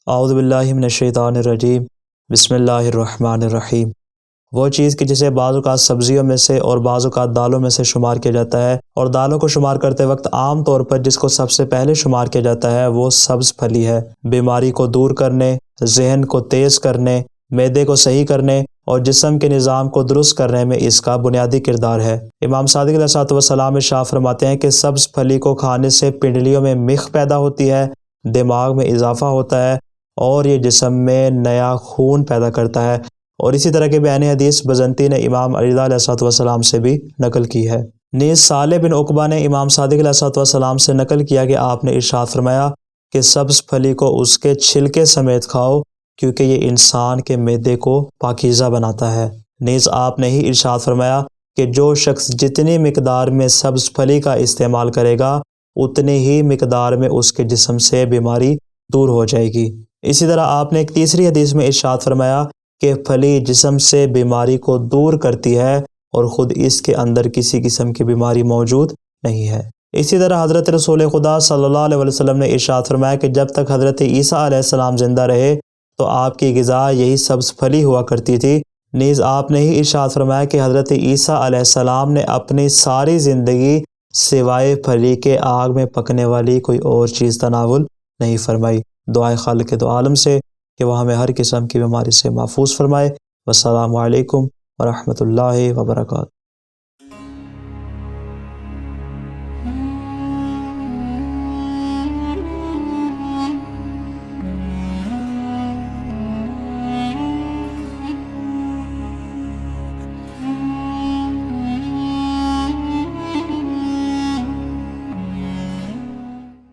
اعوذ باللہ من الشیطان الرجیم بسم اللہ الرحمن الرحیم۔ وہ چیز کہ جسے بعض اوقات سبزیوں میں سے اور بعض اوقات دالوں میں سے شمار کیا جاتا ہے، اور دالوں کو شمار کرتے وقت عام طور پر جس کو سب سے پہلے شمار کیا جاتا ہے وہ سبز پھلی ہے۔ بیماری کو دور کرنے، ذہن کو تیز کرنے، معدے کو صحیح کرنے اور جسم کے نظام کو درست کرنے میں اس کا بنیادی کردار ہے۔ امام صادق علیہ السلام ارشاد فرماتے ہیں کہ سبز پھلی کو کھانے سے پنڈلیوں میں مخ پیدا ہوتی ہے، دماغ میں اضافہ ہوتا ہے اور یہ جسم میں نیا خون پیدا کرتا ہے۔ اور اسی طرح کے بیان حدیث بزنطی نے امام علی رضا علیہ السلام سے بھی نقل کی ہے۔ نیز صالح بن عقبہ نے امام صادق علیہ السلام سے نقل کیا کہ آپ نے ارشاد فرمایا کہ سبز پھلی کو اس کے چھلکے سمیت کھاؤ، کیونکہ یہ انسان کے معدے کو پاکیزہ بناتا ہے۔ نیز آپ نے ہی ارشاد فرمایا کہ جو شخص جتنی مقدار میں سبز پھلی کا استعمال کرے گا، اتنی ہی مقدار میں اس کے جسم سے بیماری دور ہو جائے گی۔ اسی طرح آپ نے ایک تیسری حدیث میں ارشاد فرمایا کہ پھلی جسم سے بیماری کو دور کرتی ہے اور خود اس کے اندر کسی قسم کی بیماری موجود نہیں ہے۔ اسی طرح حضرت رسول خدا صلی اللہ علیہ وسلم نے ارشاد فرمایا کہ جب تک حضرت عیسیٰ علیہ السلام زندہ رہے تو آپ کی غذا یہی سبز پھلی ہوا کرتی تھی۔ نیز آپ نے ہی ارشاد فرمایا کہ حضرت عیسیٰ علیہ السلام نے اپنی ساری زندگی سوائے پھلی کے آگ میں پکنے والی کوئی اور چیز تناول نہیں فرمائی۔ دعائے خالق دو عالم سے کہ وہ ہمیں ہر قسم کی بیماری سے محفوظ فرمائے۔ والسلام علیکم ورحمۃ اللہ وبرکاتہ۔